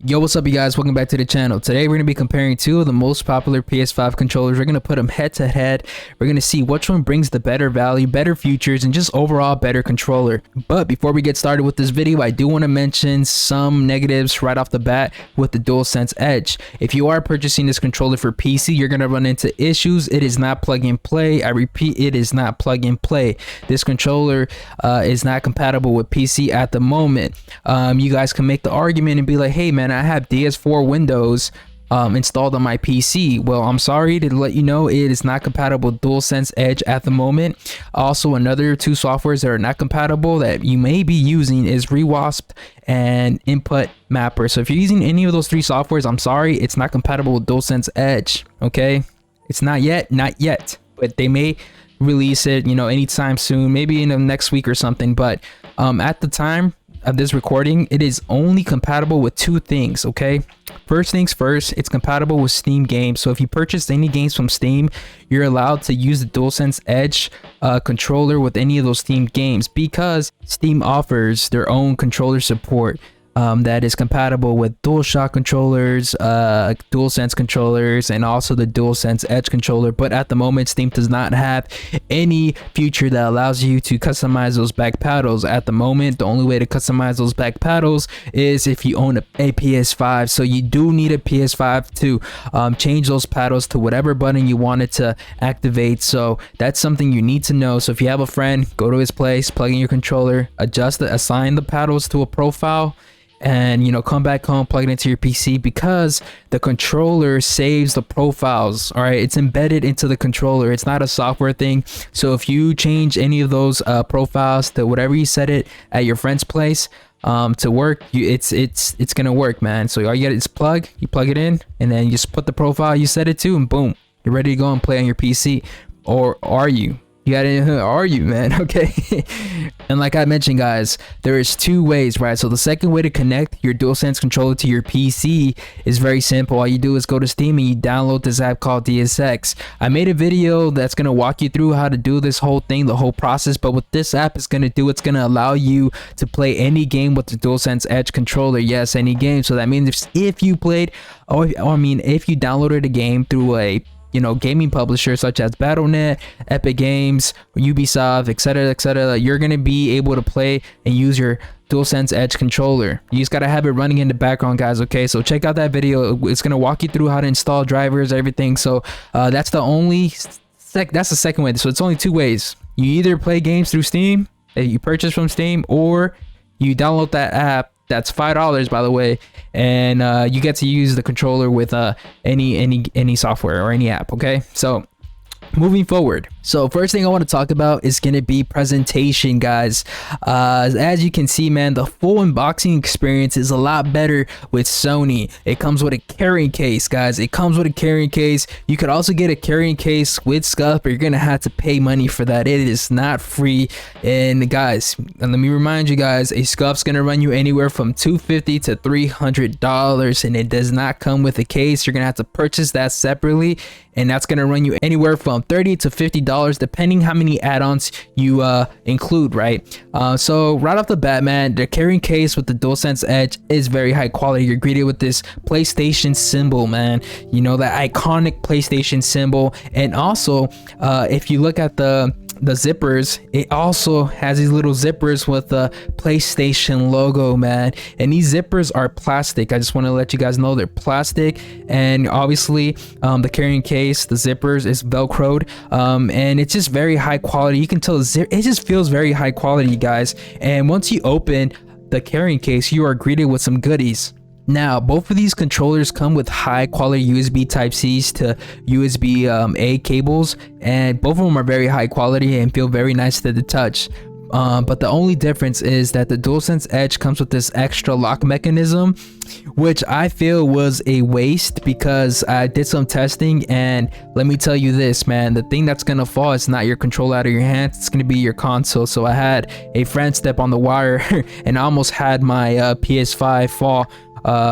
Yo, what's up you guys? Welcome back to the channel. Today we're going to be comparing two of the most popular PS5 controllers. We're going to put them head to head. We're going to see which one brings the better value, better features, and just overall better controller. But before we get started with this video, I do want to mention some negatives right off the bat with the Dualsense Edge. If you are purchasing this controller for PC, you're going to run into issues. It is not plug and play. I repeat, it is not plug and play. This controller is not compatible with PC at the moment. You guys can make the argument and be like, hey man, I have DS4 Windows installed on my PC. Well, I'm sorry to let you know it is not compatible with Dualsense Edge at the moment. Also, another two softwares that are not compatible that you may be using is Rewasp and Input Mapper. So if you're using any of those three softwares, I'm sorry, it's not compatible with Dualsense Edge. Okay, it's not yet, but they may release it, you know, anytime soon, maybe in the next week or something. But at the time of this recording, it is only compatible with two things. Okay, first things first, it's compatible with Steam games. So if you purchase any games from Steam, you're allowed to use the Dualsense Edge controller with any of those Steam games, because Steam offers their own controller support that is compatible with DualShock controllers, DualSense controllers, and also the Dualsense Edge controller. But at the moment, Steam does not have any feature that allows you to customize those back paddles. At the moment, the only way to customize those back paddles is if you own a PS5. So you do need a PS5 to change those paddles to whatever button you want it to activate. So that's something you need to know. So if you have a friend, go to his place, plug in your controller, assign the paddles to a profile, and you know, come back home, plug it into your PC, because the controller saves the profiles. All right, it's embedded into the controller, it's not a software thing. So if you change any of those profiles to whatever you set it at your friend's place to work, it's gonna work, man. So all you get is you plug it in, and then you just put the profile you set it to, and boom, you're ready to go and play on your PC. Or are you? Are you, man? Okay. And like I mentioned, guys, there is two ways, right? So the second way to connect your DualSense controller to your PC is very simple. All you do is go to Steam and you download this app called DSX. I made a video that's going to walk you through how to do this whole thing, the whole process. But what this app is going to do, it's going to allow you to play any game with the DualSense Edge controller. Yes, any game. So that means if you played, if you downloaded a game through a gaming publisher such as Battle.net, Epic Games, Ubisoft, etc., you're gonna be able to play and use your DualSense Edge controller. You just gotta have it running in the background, guys. Okay, so check out that video. It's gonna walk you through how to install drivers, everything. So that's the second way. So it's only two ways. You either play games through Steam that you purchase from Steam, or you download that app. That's $5, by the way, and you get to use the controller with any software or any app. Okay, so moving forward, so first thing I want to talk about is going to be presentation, guys. As you can see, man, the full unboxing experience is a lot better with Sony. It comes with a carrying case, guys. It comes with a carrying case. You could also get a carrying case with Scuf, but you're gonna have to pay money for that. It is not free. And guys, and let me remind you guys, a Scuf's gonna run you anywhere from $250 to $300, and it does not come with a case. You're gonna have to purchase that separately, and that's gonna run you anywhere from $30 to $50, depending how many add-ons you include, right? So right off the bat, man, the carrying case with the Dualsense Edge is very high quality. You're greeted with this PlayStation symbol, man. You know, that iconic PlayStation symbol. And also, if you look at the zippers, it also has these little zippers with the PlayStation logo, man. And these zippers are plastic. I just want to let you guys know they're plastic. And obviously the carrying case, the zippers, is velcroed, and it's just very high quality. You can tell it just feels very high quality, guys. And once you open the carrying case, you are greeted with some goodies. Now, both of these controllers come with high quality USB Type-Cs to USB-A cables, and both of them are very high quality and feel very nice to the touch. But the only difference is that the Dualsense Edge comes with this extra lock mechanism, which I feel was a waste, because I did some testing, and let me tell you this, man, the thing that's gonna fall is not your controller out of your hands, it's gonna be your console. So I had a friend step on the wire and I almost had my PS5 fall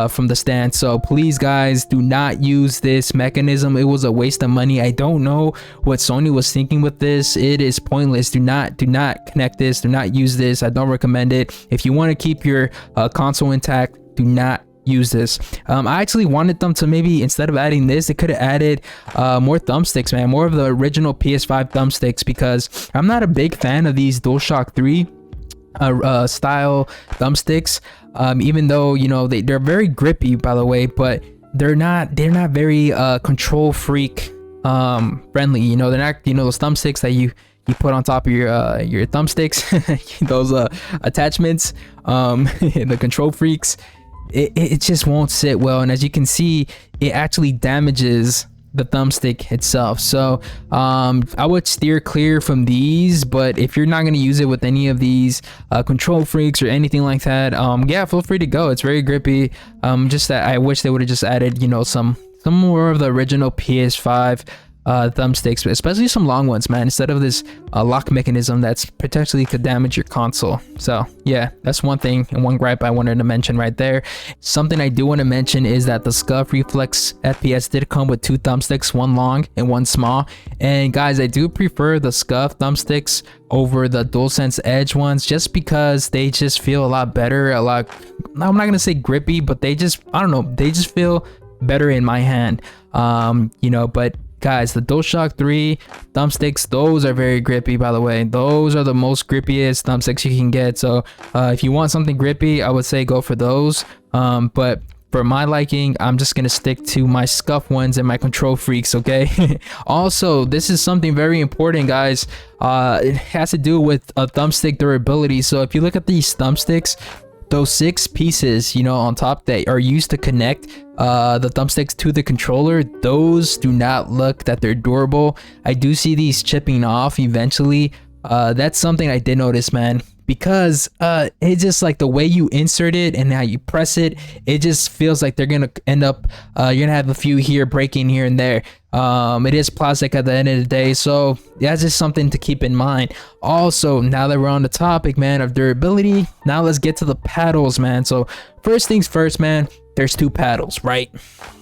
from the stand. So please, guys, do not use this mechanism. It was a waste of money. I don't know what Sony was thinking with this. It is pointless. Do not connect this. Do not use this. I don't recommend it. If you want to keep your console intact, do not use this. I actually wanted them to maybe, instead of adding this, they could have added more thumbsticks, man, more of the original PS5 thumbsticks, because I'm not a big fan of these DualShock 3 style thumbsticks, even though, you know, they're very grippy, by the way, but they're not very control freak friendly. You know, they're not, you know, those thumbsticks that you put on top of your thumbsticks, those attachments, the control freaks. It just won't sit well, and as you can see, it actually damages the thumbstick itself. So I would steer clear from these, but if you're not going to use it with any of these control freaks or anything like that, yeah, feel free to go. It's very grippy. Just that I wish they would have just added, you know, some more of the original PS5 thumbsticks, especially some long ones, man, instead of this lock mechanism that's potentially could damage your console. So yeah, that's one thing and one gripe I wanted to mention right there. Something I do want to mention is that the Scuf Reflex FPS did come with 2 thumbsticks, one long and one small. And guys, I do prefer the Scuf thumbsticks over the Dualsense Edge ones, just because they just feel a lot better, a lot, I'm not gonna say grippy, but they just, I don't know, they just feel better in my hand. You know, but guys, the DualShock 3 thumbsticks, those are very grippy, by the way. Those are the most grippiest thumbsticks you can get. So if you want something grippy, I would say go for those. But for my liking, I'm just gonna stick to my Scuf ones and my control freaks, okay? Also, this is something very important, guys. It has to do with thumbstick durability. So if you look at these thumbsticks, those 6 pieces, you know, on top that are used to connect the thumbsticks to the controller, those do not look that they're durable. I do see these chipping off eventually. That's something I did notice, man, because it's just like the way you insert it and how you press it, it just feels like they're gonna end up, you're gonna have a few here breaking here and there. It is plastic at the end of the day, so that's just something to keep in mind. Also, now that we're on the topic, man, of durability, now let's get to the paddles, man. So first things first, man, there's 2 paddles, right?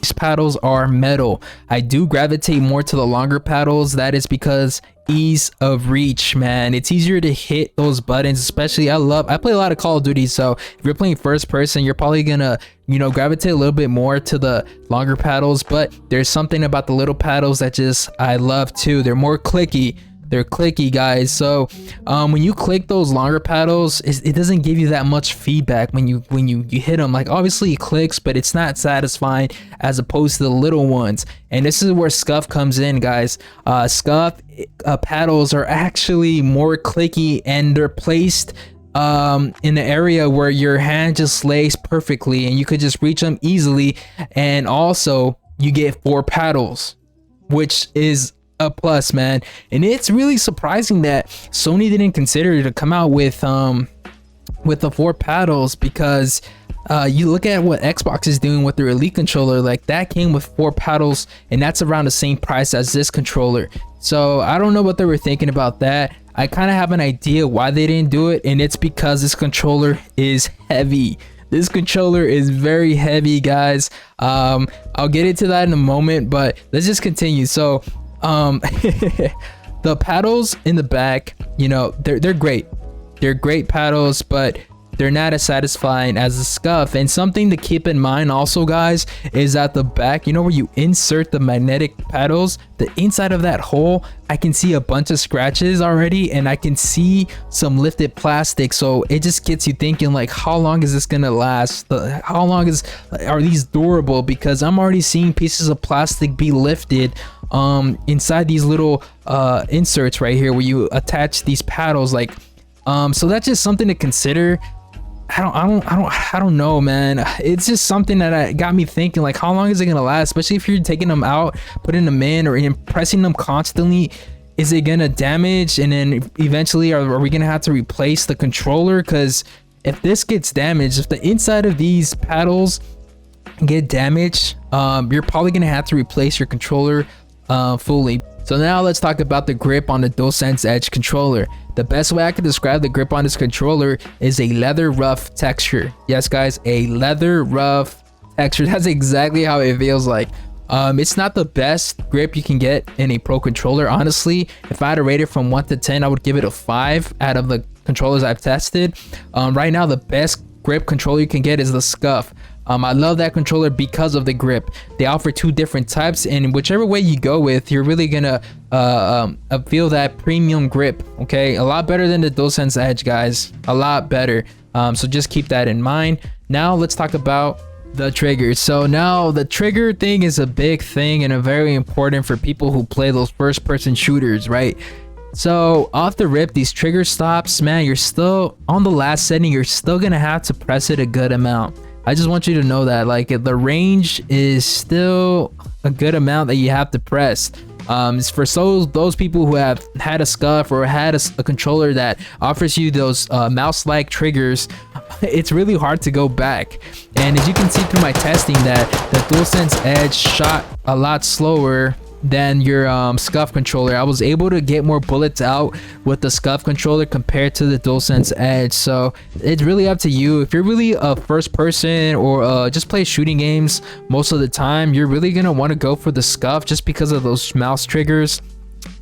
These paddles are metal. I do gravitate more to the longer paddles. That is because ease of reach, man. It's easier to hit those buttons, especially I play a lot of Call of Duty, so if you're playing first person, you're probably gonna, you know, gravitate a little bit more to the longer paddles. But there's something about the little paddles that just I love too. They're more clicky. They're clicky, guys. So when you click those longer paddles, it doesn't give you that much feedback when you hit them. Like, obviously it clicks, but it's not satisfying as opposed to the little ones. And this is where Scuf comes in, guys. Scuf paddles are actually more clicky, and they're placed in the area where your hand just lays perfectly and you could just reach them easily. And also you get 4 paddles, which is a plus, man. And it's really surprising that Sony didn't consider to come out with the 4 paddles, because you look at what Xbox is doing with their Elite controller, like that came with 4 paddles, and that's around the same price as this controller. So I don't know what they were thinking about that. I kind of have an idea why they didn't do it, and it's because this controller is heavy. This controller is very heavy, guys. I'll get into that in a moment, but let's just continue. So the paddles in the back, you know, they're great. They're great paddles, but they're not as satisfying as the Scuf. And something to keep in mind also, guys, is at the back, you know, where you insert the magnetic paddles, the inside of that hole, I can see a bunch of scratches already, and I can see some lifted plastic. So it just gets you thinking, like, how long is this gonna last? How long are these durable? Because I'm already seeing pieces of plastic be lifted inside these little inserts right here where you attach these paddles. Like, so that's just something to consider. I don't know, man. It's just something that got me thinking, like, how long is it gonna last? Especially if you're taking them out, putting them in, or pressing them constantly. Is it gonna damage? And then eventually, are we gonna have to replace the controller? Because if this gets damaged, if the inside of these paddles get damaged, you're probably gonna have to replace your controller fully. So now let's talk about the grip on the Dualsense Edge controller. The best way I can describe the grip on this controller is a leather rough texture. Yes, guys, a leather rough texture. That's exactly how it feels like. It's not the best grip you can get in a pro controller. Honestly, if I had to rate it from 1 to 10, I would give it a 5 out of the controllers I've tested. Right now, the best grip controller you can get is the Scuf. I love that controller because of the grip. They offer two different types, and whichever way you go with, you're really gonna feel that premium grip. Okay, a lot better than the Dualsense Edge, guys, a lot better. So just keep that in mind. Now let's talk about the triggers. So now the trigger thing is a big thing and a very important for people who play those first person shooters, right? So off the rip, these trigger stops, man, you're still on the last setting, you're still gonna have to press it a good amount. I just want you to know that, like, the range is still a good amount that you have to press. It's for those people who have had a Scuf or had a controller that offers you those mouse-like triggers. It's really hard to go back, and as you can see through my testing, that the Dualsense Edge shot a lot slower than your Scuf controller. I was able to get more bullets out with the Scuf controller compared to the Dualsense Edge. So it's really up to you. If you're really a first person or just play shooting games most of the time, you're really gonna want to go for the Scuf just because of those mouse triggers.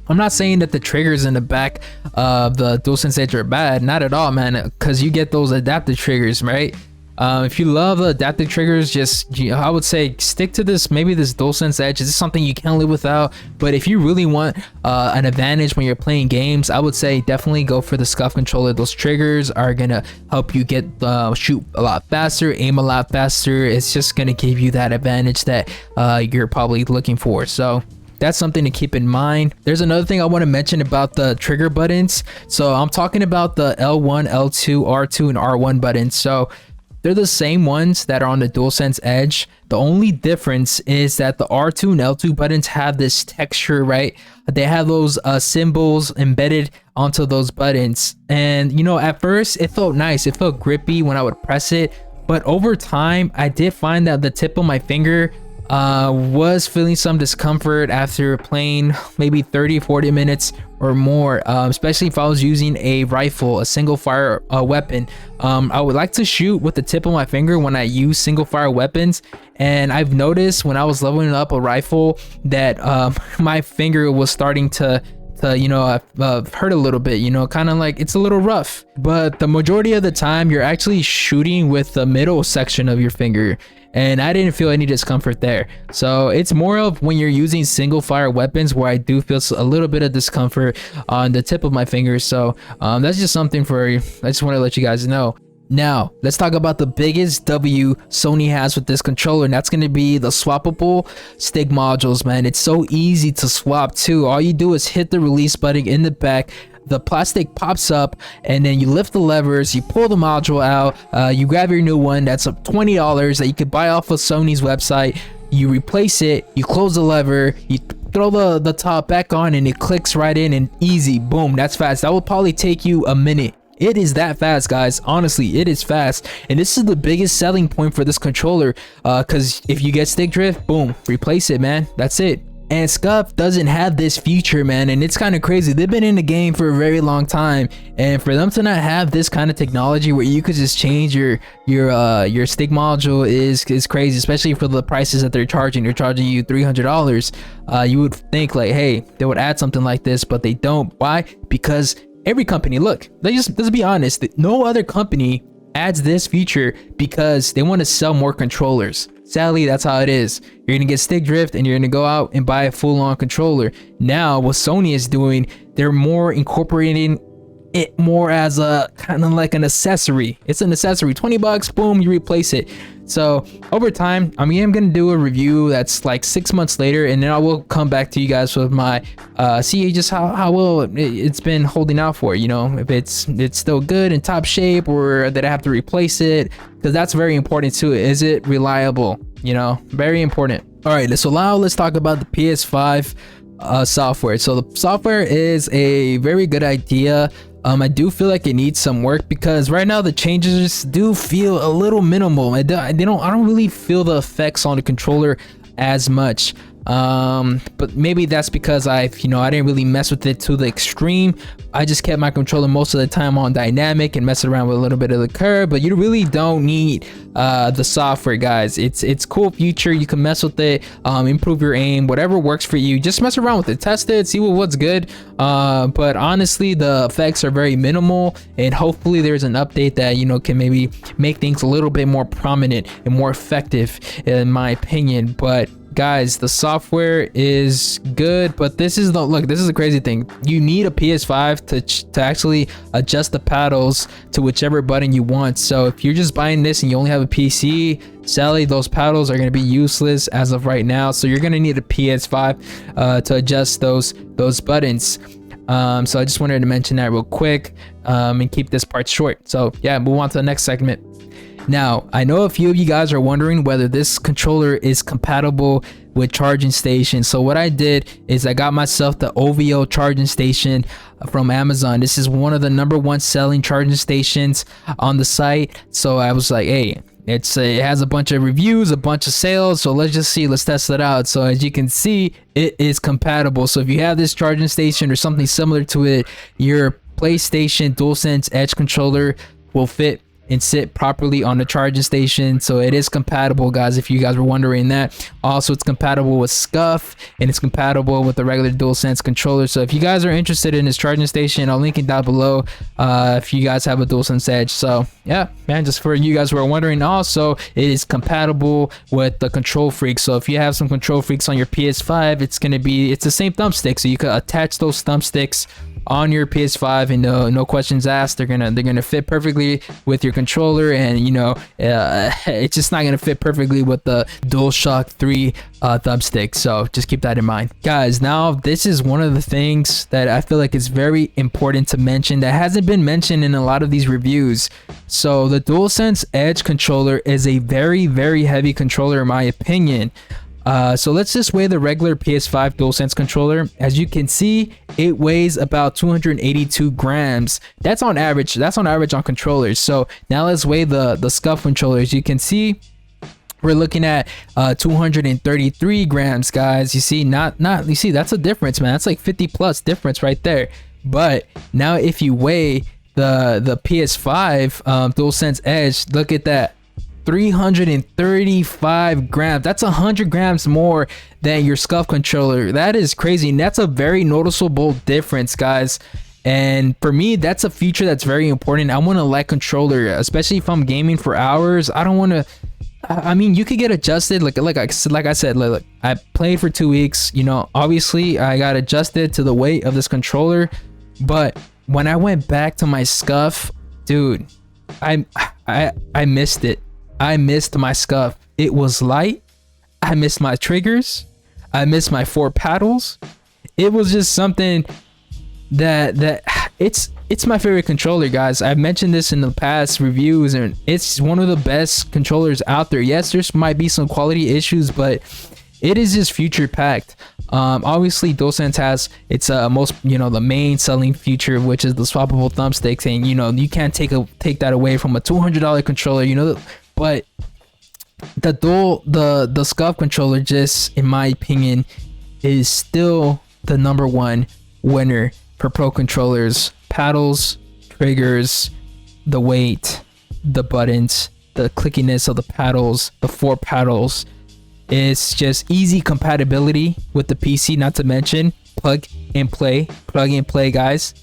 I'm not saying that the triggers in the back of the Dualsense Edge are bad, not at all, man, because you get those adaptive triggers, right? If you love the adaptive triggers, just I would say stick to this. Maybe this Dualsense Edge is something you can't live without, but if you really want an advantage when you're playing games, I would say definitely go for the Scuf controller. Those triggers are gonna help you get shoot a lot faster, aim a lot faster. It's just gonna give you that advantage that you're probably looking for. So that's something to keep in mind. There's another thing I want to mention about the trigger buttons. So I'm talking about the L1, L2, R2, and R1 buttons. So they're the same ones that are on the Dualsense Edge. The only difference is that the R2 and L2 buttons have this texture, right? They have those symbols embedded onto those buttons. And you know, at first it felt nice. It felt grippy when I would press it. But over time, I did find that the tip of my finger was feeling some discomfort after playing maybe 30-40 minutes or more, especially if I was using a rifle, a single fire weapon. I would like to shoot with the tip of my finger when I use single fire weapons, and I've noticed when I was leveling up a rifle that my finger was starting to you know, hurt a little bit, you know, kind of like it's a little rough. But the majority of the time you're actually shooting with the middle section of your finger, and I didn't feel any discomfort there. So it's more of when you're using single fire weapons where I do feel a little bit of discomfort on the tip of my finger. So that's just something for you. I just want to let you guys know. Now let's talk about the biggest W Sony has with this controller, and that's going to be the swappable stick modules, man. It's so easy to swap too. All you do is hit the release button in the back, the plastic pops up, and then you lift the levers, you pull the module out, you grab your new one that's up $20 that you could buy off of Sony's website, you replace it, you close the lever, you throw the top back on, and it clicks right in, and easy, boom. That's fast. That will probably take you a minute. It is that fast, guys. Honestly, it is fast, and this is the biggest selling point for this controller, because if you get stick drift, boom, replace it, man. That's it. And Scuf doesn't have this feature, man, and it's kind of crazy. They've been in the game for a very long time, and for them to not have this kind of technology where you could just change your stick module is crazy, especially for the prices that they're charging. They're charging you $300. You would think like, hey, they would add something like this, but they don't. Why? Because every company, look, let's be honest, no other company adds this feature because they want to sell more controllers. Sadly, that's how it is. You're gonna get stick drift and you're gonna go out and buy a full-on controller. Now what Sony is doing, they're more incorporating it more as a kind of like an accessory. It's an accessory, 20 bucks, boom, you replace it. So over time, I'm gonna do a review that's like 6 months later, and then I will come back to you guys with my see just how well it's been holding out for, you know, if it's still good in top shape, or that I have to replace it, because that's very important too. Is it reliable? You know, very important. All right, so now let's talk about the PS5 software. So the software is a very good idea. I do feel like it needs some work, because right now the changes do feel a little minimal. I don't really feel the effects on the controller as much. But maybe that's because I didn't really mess with it to the extreme. I just kept my controller most of the time on dynamic and messed around with a little bit of the curve. But you really don't need the software, guys. It's cool feature. You can mess with it, improve your aim, whatever works for you. Just mess around with it, test it, see what's good. But honestly, the effects are very minimal, and hopefully there's an update that can maybe make things a little bit more prominent and more effective, in my opinion. But guys, the software is good, but this is the crazy thing. You need a PS5 to actually adjust the paddles to whichever button you want. So if you're just buying this and you only have a PC, sadly those paddles are going to be useless as of right now. So you're going to need a PS5 to adjust those buttons. So I just wanted to mention that real quick, and keep this part short. So yeah, move on to the next segment. Now, I know a few of you guys are wondering whether this controller is compatible with charging stations. So what I did is I got myself the OVO charging station from Amazon. This is one of the #1 selling charging stations on the site. So I was like, hey, it has a bunch of reviews, a bunch of sales, so let's test it out. So as you can see, it is compatible. So if you have this charging station or something similar to it, your PlayStation Dualsense Edge controller will fit and sit properly on the charging station. So it is compatible, guys, if you guys were wondering that. Also, it's compatible with Scuf, and it's compatible with the regular Dualsense controller. So if you guys are interested in this charging station, I'll link it down below if you guys have a Dualsense Edge. So yeah, man, just for you guys who are wondering, also it is compatible with the Control Freak. So if you have some Control Freaks on your PS5, it's the same thumbstick, so you can attach those thumbsticks on your PS5 and no questions asked. They're gonna fit perfectly with your controller, and it's just not gonna fit perfectly with the DualShock 3 thumbstick. So just keep that in mind, guys. Now this is one of the things that I feel like is very important to mention that hasn't been mentioned in a lot of these reviews. So the Dualsense Edge controller is a very, very heavy controller, in my opinion. So let's just weigh the regular PS5 DualSense controller. As you can see, it weighs about 282 grams. That's on average. That's on average on controllers. So now let's weigh the Scuf controllers. You can see we're looking at 233 grams, guys. You see, you see, that's a difference, man. That's like 50 plus difference right there. But now if you weigh the PS5 DualSense Edge, look at that. 335 grams. That's 100 grams more than your Scuf controller. That is crazy, and that's a very noticeable difference, guys. And for me, that's a feature that's very important. I want a light controller, especially if I'm gaming for hours. I don't want to. I mean, you could get adjusted. Like I said, look, I played for 2 weeks. Obviously, I got adjusted to the weight of this controller. But when I went back to my Scuf, dude, I missed it. I missed my Scuf. It was light. I missed my triggers. I missed my 4 paddles. It was just something that it's my favorite controller, guys. I've mentioned this in the past reviews, and it's one of the best controllers out there. Yes, there's might be some quality issues, but it is just feature packed. Obviously Dualsense has its most the main selling feature, which is the swappable thumbsticks, and you can't take that away from a $200 controller, but the Scuf controller, just in my opinion, is still the #1 winner for pro controllers. Paddles, triggers, the weight, the buttons, the clickiness of the paddles, the 4 paddles. It's just easy compatibility with the PC, not to mention plug and play, guys.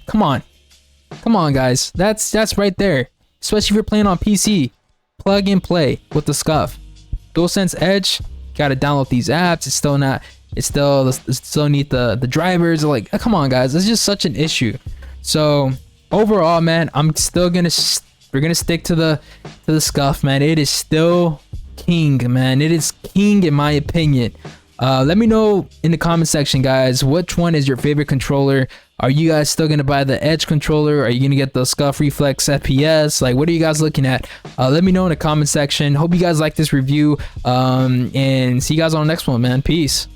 Come on guys, that's right there. Especially if you're playing on PC, plug and play with the Scuf. DualSense Edge, gotta download these apps. It's still need the drivers. Like, come on guys, it's just such an issue. So overall, man, we're gonna stick to the Scuf, man. It is still king, man. It is king in my opinion. Let me know in the comment section, guys, which one is your favorite controller. Are you guys still gonna buy the Edge controller? Are you gonna get the Scuf Reflex FPS? Like, what are you guys looking at? Let me know in the comment section. Hope you guys like this review, and see you guys on the next one, man. Peace.